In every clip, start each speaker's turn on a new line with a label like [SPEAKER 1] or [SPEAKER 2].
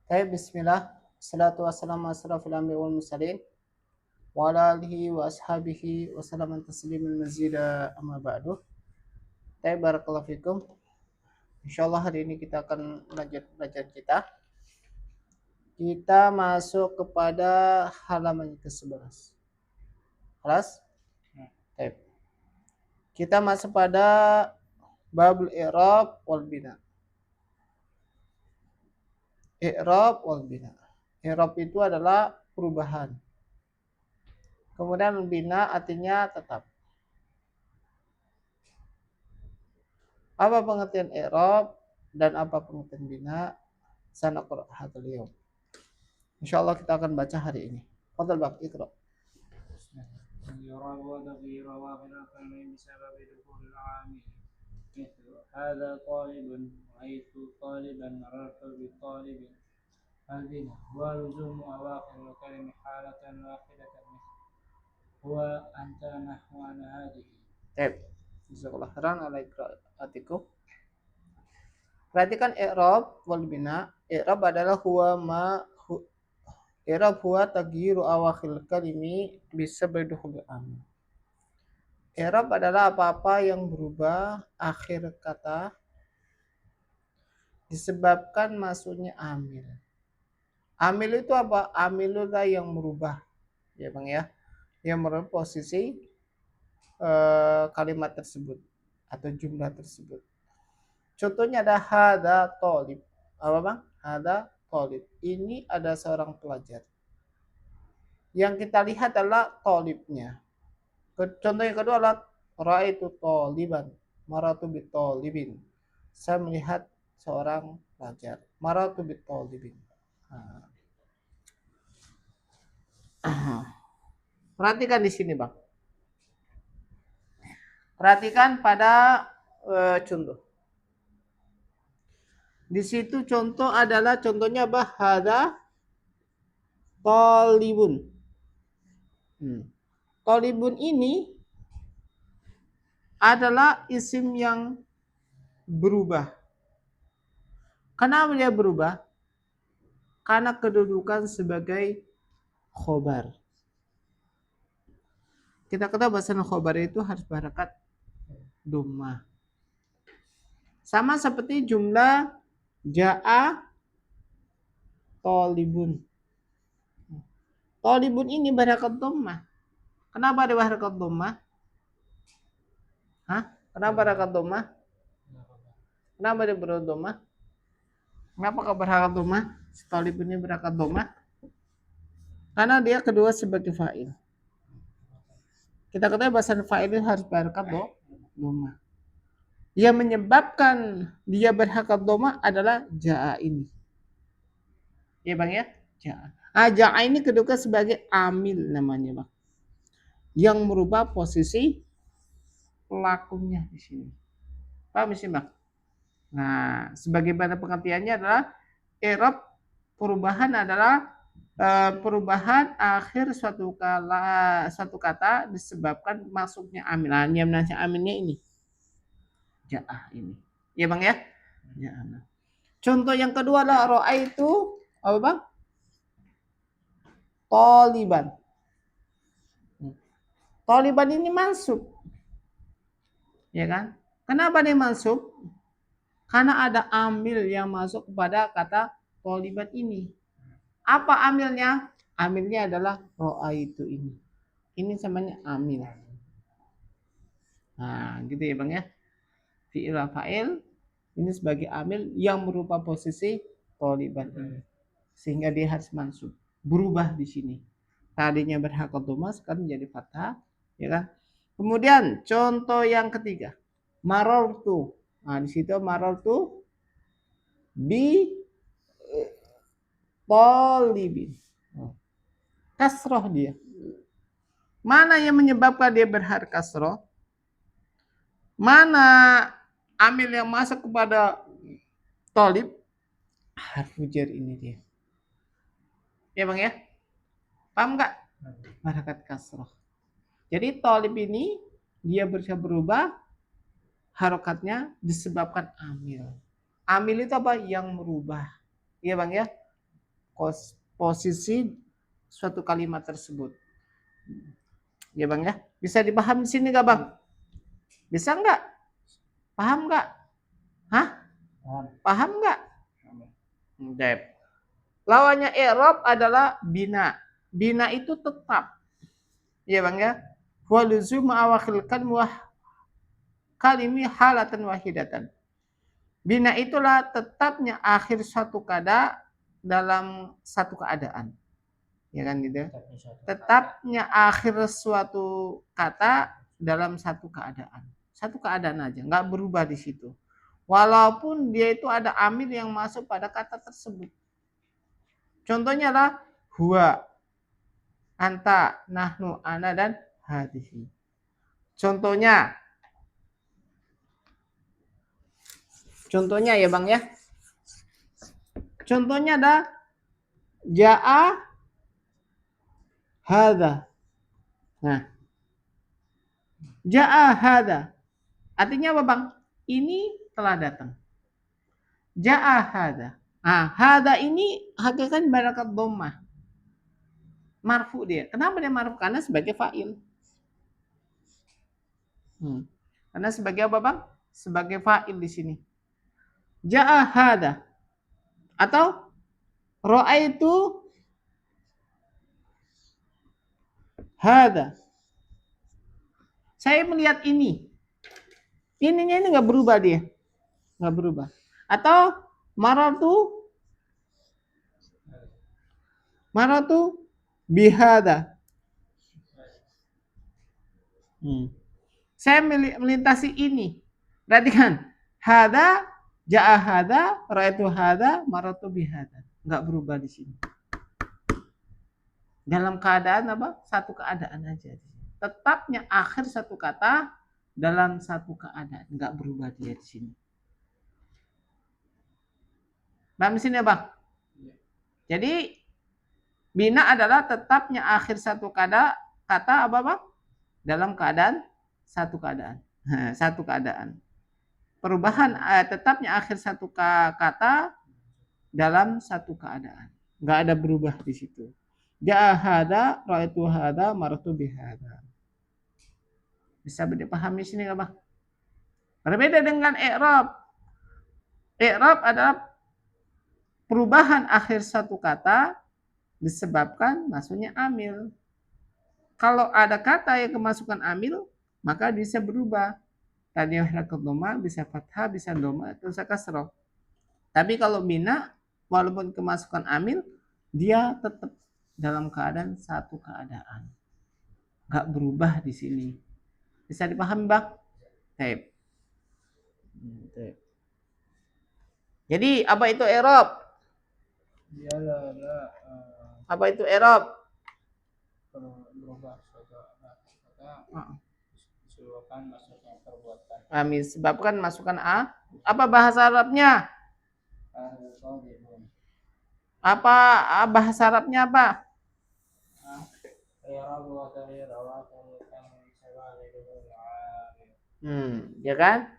[SPEAKER 1] Baik, bismillah. Salatu wassalamu ala asrafil anbiya wal mursalin wa ala alihi wa ashabihi wa salaman tasliman mazida amma ba'du. Baik, barakallahu fikum. Insyaallah hari ini kita akan lanjut belajar kita. Kita masuk kepada halaman ke-11. Kelas? Baik. Kita masuk pada babul i'rab wal bina. I'rab wal bina. I'rab itu adalah perubahan. Kemudian bina artinya tetap. Apa pengertian i'rab dan apa pengertian bina? Sanaqra hadzal yaum. Insyaallah kita akan baca hari ini. Fadhal Bab, Iqra.
[SPEAKER 2] يرى وتغيير واخر الكلمة بسبب دخول العامل مثل هذا طالب رأيت طالبا مررت بطالب البناء ولزوم أواخر الكلمة حالة واحدة مثل هو أنت نحو أنا هذه.
[SPEAKER 1] Baik. Jazakallahu khairan ala iqraatikum. Perhatikan i'rab wal bina. I'rab adalah i'rab huwa taghyiru awakhir kalimi bisabab dukhul amil. I'rab adalah apa-apa yang berubah akhir kata disebabkan masuknya amil. Amil itu apa? Amil itu yang merubah, ya Bang ya, yang merubah posisi kalimat tersebut atau jumlah tersebut. Contohnya ada hada tolib. Apa Bang? Hada tolib. Ini ada seorang pelajar. Yang kita lihat adalah tolibnya. Contoh yang kedua adalah ra'aitu toliban, maratu bit tolibin. Saya melihat seorang pelajar. Maratu bit tolibin. Perhatikan di sini Bang. Perhatikan pada contoh. Di situ contoh adalah contohnya hada tolibun. Tolibun ini adalah isim yang berubah. Kenapa dia berubah? Karena kedudukan sebagai khobar. Kita ketahui bahasa khobar itu harus berharakat dhammah. Sama seperti jumlah ja'a tolibun. Tolibun ini berharakat dhammah. Kenapa dia berharakat dhammah? Kenapa berharakat dhammah? Kenapa dia berharakat dhammah? Kenapa kau berharakat dhammah? Tolibun ini berharakat dhammah. Karena dia kedua sebagai fa'il. Kita ketahui bahasa fa'il itu harus berharakat dhammah. Yang menyebabkan dia berharakat dhammah adalah ja'a ini. Ya Bang ya? Ja'a. Ja'a ini kedudukan sebagai amil namanya Bang. Yang merubah posisi pelakunya di sini. Paham sih Bang? Nah, sebagaimana pengertiannya adalah i'rab perubahan adalah perubahan akhir suatu kata disebabkan masuknya amil. Nah, yang amilnya ini. Ja'ah ini. Ya Bang ya? Ja'ah. Contoh yang kedua adalah ra'aitu apa Bang? Toliban. Toliban ini mansub. Ya kan? Kenapa dia mansub? Karena ada amil yang masuk kepada kata toliban ini. Apa amilnya? Amilnya adalah ra'aitu ini. Ini namanya amil. Nah, gitu ya Bang ya. Fi'il fa'il ini sebagai amil yang merupakan posisi toliban ini. Sehingga dia harus mansub. Berubah di sini. Tadinya berharakat dhammah sekarang menjadi fathah, ya kan? Kemudian contoh yang ketiga, marartu. Nah, di situ marartu bi talibin. Kasroh dia. Mana yang menyebabkan dia berharakat kasroh? Mana amil yang masuk kepada talib? Harfu jar ini dia. Ya Bang ya? Paham nggak? Harakat kasroh. Jadi talib ini dia bisa berubah harokatnya disebabkan amil. Amil itu apa? Yang merubah. Iya Bang ya? posisi suatu kalimat tersebut. Ya Bang ya, bisa dipahami di sini nggak Bang? Bisa nggak? Paham nggak? Hah? Paham nggak? Dep. Lawannya i'rab adalah bina. Bina itu tetap. Ya Bang ya. Wa luzumu awakhil kalimi halatan wahidatan. Bina itulah tetapnya akhir suatu kada dalam satu keadaan. Ya kan gitu. Tetapnya akhir suatu kata dalam satu keadaan. Satu keadaan aja, nggak berubah di situ. Walaupun dia itu ada amil yang masuk pada kata tersebut. Contohnya lah huwa, anta, nahnu, ana, dan hadihi. Contohnya ya Bang ya. Contohnya ada ja'a hadha. Nah, ja'a hadha. Artinya apa Bang? Ini telah datang. Ja'a hadha. Nah, hadha ini hakikat barakat dhammah. Marfu dia. Kenapa dia marfu? Karena sebagai fa'il. Karena sebagai apa Bang? Sebagai fa'il di sini. Ja'a hadha. Atau ra'aitu hadha. Saya melihat ini. Ininya ini nggak berubah dia. Nggak berubah. Atau maratu bihada. Saya melintasi ini. Perhatikan. Hada, ja'a hada, ra'aitu hada, maratu bihada. Nggak berubah di sini. Dalam keadaan apa? Satu keadaan aja. Tetapnya akhir satu kata dalam satu keadaan. Nggak berubah dia di sini. Paham di sini Bang? Jadi bina adalah tetapnya akhir satu kata apa Bang? Dalam keadaan satu keadaan. Satu keadaan. Perubahan tetapnya akhir satu kata dalam satu keadaan. Nggak ada berubah di situ. Ja'a hada, ra'aitu hada, maratu bihada. Bisa dipahami sini nggak Bang? Berbeda dengan i'rab. I'rab adalah perubahan akhir satu kata disebabkan masuknya amil. Kalau ada kata yang kemasukan amil, maka bisa berubah. Tadi harakat dhamma bisa fathah, bisa dhamma, atau bisa kasrah. Tapi kalau bina, walaupun kemasukan amil, dia tetap dalam keadaan satu keadaan. Nggak berubah di sini. Bisa dipahami Bang? Baik. Jadi apa itu i'rab? Apa itu i'rab?
[SPEAKER 2] Berubah suatu kata disebabkan masuknya perbuatan.
[SPEAKER 1] Amin. Sebabkan masukan a. Apa bahasa Arabnya? Apa bahasa Arabnya apa? Ya kan?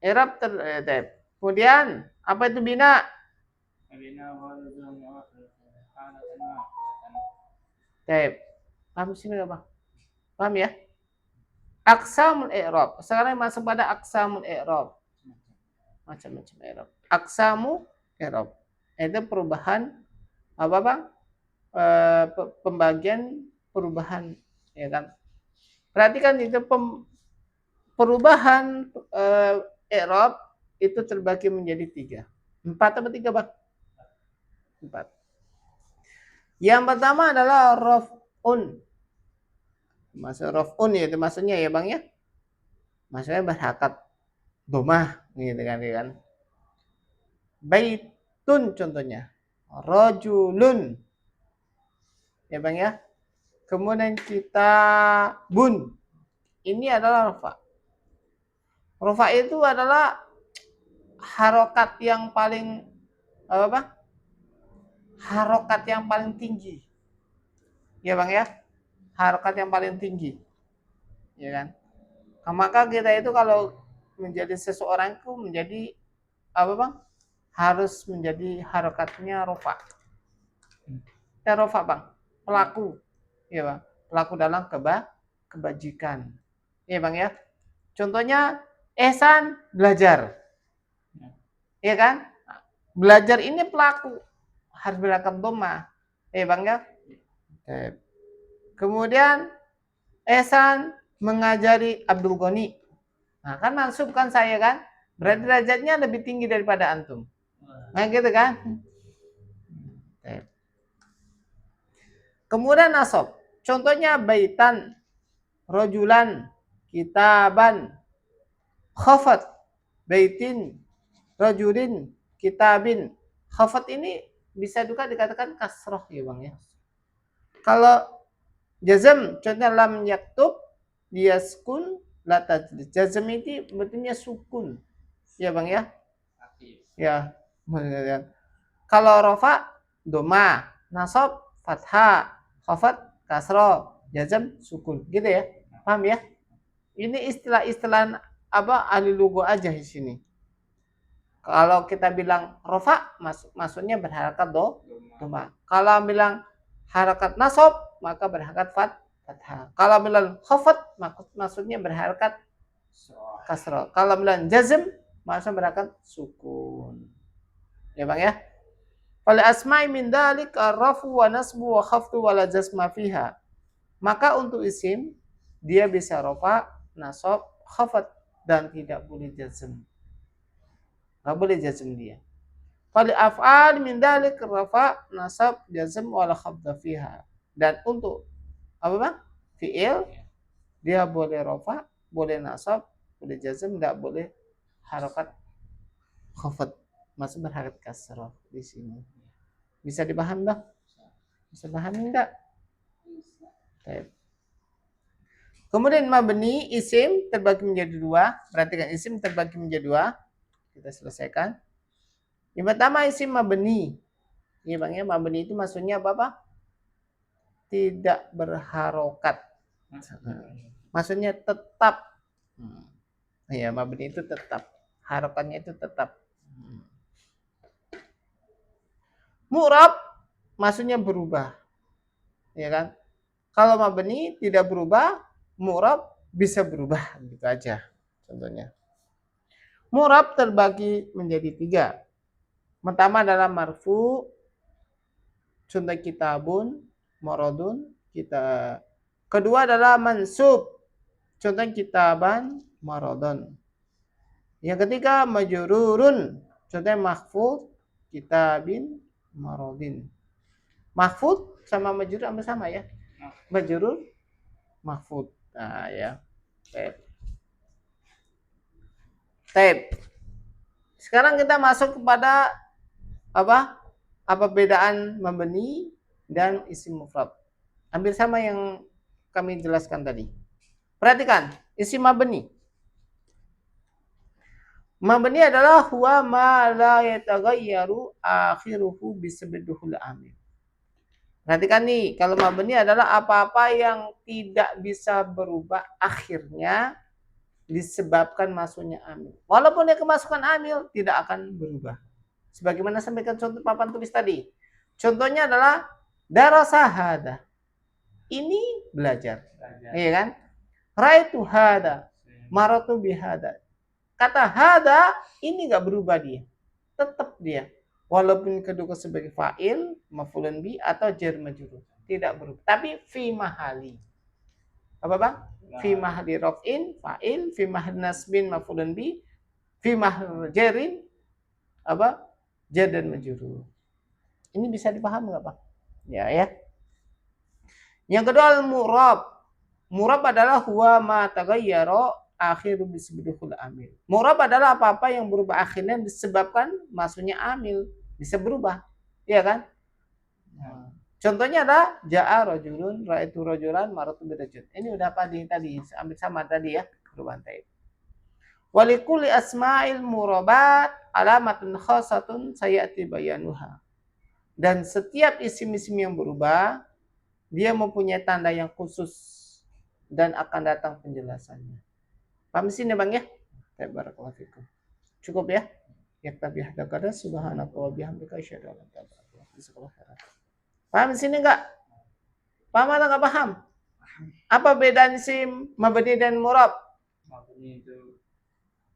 [SPEAKER 1] I'rab kemudian apa itu bina? Paham sini nggak Bang? Paham ya? Aqsamul i'rab. Sekarang masuk pada aqsamul i'rab. Macam-macam i'rab. Aqsamu i'rab. Itu perubahan apa Bang? Pembagian perubahan, ya kan? Perhatikan itu perubahan i'rab itu terbagi menjadi 3. 4 atau 3 Bang? 4. Yang pertama adalah raf'un. Maksud raf'un ya itu maksudnya ya Bang ya. Maksudnya berhakat dhammah gitu kan. Baitun contohnya. Rajulun. Ya Bang ya. Kemudian kita bun. Ini adalah rafa. Rafa itu adalah harokat yang paling apa Bang? Harokat yang paling tinggi. Ya Bang ya. Harokat yang paling tinggi. Ya kan? Maka kita itu kalau menjadi seseorang itu menjadi apa Bang? Harus menjadi harokatnya rafa. Rofa bang, pelaku, ya bang, pelaku dalam kebajikan, ya bang ya. Contohnya Ehsan belajar, ya kan? Belajar ini pelaku harus berangkat doma, ya bang ya. Kemudian Ehsan mengajari Abdul Ghani, nah kan mansub kan saya kan, berarti derajatnya lebih tinggi daripada antum, nah gitu kan. Kemudian nasab, contohnya baitan, rojulan, kitaban, khafat, baitin, rojulin, kitabin. Khafat ini bisa juga dikatakan kasroh ya bang ya. Kalau jazm, contohnya lam yaktub, yaskun, la tajlid. Jazm ini bentuknya sukun, ya bang ya. Ya. Kalau rofa, doma, nasab, fathah, khafat, kasroh, jazm, sukun, gitu ya. Paham ya? Ini istilah-istilah apa ahli lugu aja di sini. Kalau kita bilang rofa, maksudnya berharakat doma. Kalau bilang harakat nasab, maka berharakat fathah. Kalau bilang khafat, maksudnya berharakat kasroh. Kalau bilang jazm, maksudnya berharakat sukun. Ya bang ya. Fal asma'i min dalik ar-rafu wa nasbu wa khaftu wa la jazma fiha. Maka untuk isim dia bisa rofa, nasab, khafat dan tidak boleh jazm. Enggak boleh jazm dia. Fal af'al min dalik rafa, nasab, jazm wa la khafda fiha. Dan untuk apa bang? Fi'il dia boleh rofa, boleh nasab, boleh jazm, enggak boleh harakat khafat. Masih berharakat kasrah di sini. Bisa dipahami bang? Bisa pahami enggak? Baik. Kemudian mabni isim terbagi menjadi dua. Perhatikan isim terbagi menjadi dua. Kita selesaikan. Yang pertama isim mabni. Ini bang ya, mabni itu maksudnya apa? Tidak berharokat. Maksudnya tetap. Ya, mabni itu tetap. Harokatnya itu tetap. Mu'rab maksudnya berubah. Ya kan? Kalau mabni tidak berubah, mu'rab bisa berubah gitu aja contohnya. Mu'rab terbagi menjadi tiga. Pertama adalah marfu, contoh kitabun, morodun, kita. Kedua adalah mansub, contoh kitaban, morodun. Yang ketiga majrurun, contoh mahfud, kitabin, morodin. Mahfud sama majrur sama ya. Majrur, mahfud. Nah ya. Taib. Sekarang kita masuk kepada apa? Apa bedaan mabni dan isim mufrad. Hampir sama yang kami jelaskan tadi. Perhatikan, isim mabni. Mabni adalah huwa ma la yataghayyaru akhiruhu bisabdihul amil. Perhatikan nih, kalau mabni adalah apa-apa yang tidak bisa berubah akhirnya disebabkan masuknya amil. Walaupun dia kemasukan amil, tidak akan berubah. Sebagaimana sampaikan contoh papan tulis tadi. Contohnya adalah darasa hada. Ini belajar. Iya kan? Raitu hada. Maratu bihada. Kata hada ini enggak berubah dia. Tetap dia. Walaupun kedua sebagai fa'il, maf'ulun bi atau jar majrur. Tidak berubah. Tapi fi mahali. Apa bang? Fi mahali raf'in fa'il, fi mahali nasbin maf'ulun bi, fi mahali jarin apa? Jar dan majrur. Ini bisa dipahami nggak Pak? Ya ya. Yang kedua al-murab. Murab adalah huwa ma taghayyara akhiru bisbidul amil. Murab adalah apa-apa yang berubah akhirnya disebabkan masuknya amil, bisa berubah. Iya kan? Contohnya ada ja'a rajulun, ra'aitu rajulan, maratu birajul. Ini udah tadi ambil sama tadi ya, perubahan taib. Walikuli asma'il murabat alamatun khasatun sayati bayanuha. Dan setiap isim-isim yang berubah, dia mempunyai tanda yang khusus dan akan datang penjelasannya. Paham sini bang ya? Barakallahu fikum. Cukup ya? Yaktabi hadakada subhanaka wa bihamdika asyhadu an la ilaha illa anta astaghfiruka wa atubu ilaik. Paham di sini enggak? Paham atau enggak paham? Apa bedanya sim, mabni dan murab?
[SPEAKER 2] Mabni itu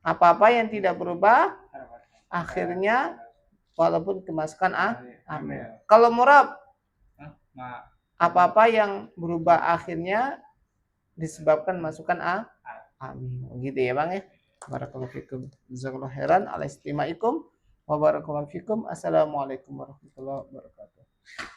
[SPEAKER 1] Apa-apa yang tidak berubah
[SPEAKER 2] harakat.
[SPEAKER 1] akhirnya walaupun kemasukan
[SPEAKER 2] Amin.
[SPEAKER 1] Kalau murab,
[SPEAKER 2] Ma.
[SPEAKER 1] apa-apa yang berubah akhirnya disebabkan masukan amin. Gitu ya Bang ya. Barakallahu fikum. Jazakallahu khairan ala istimaikum wa barakallahu fikum. Assalamualaikum warahmatullahi wabarakatuh.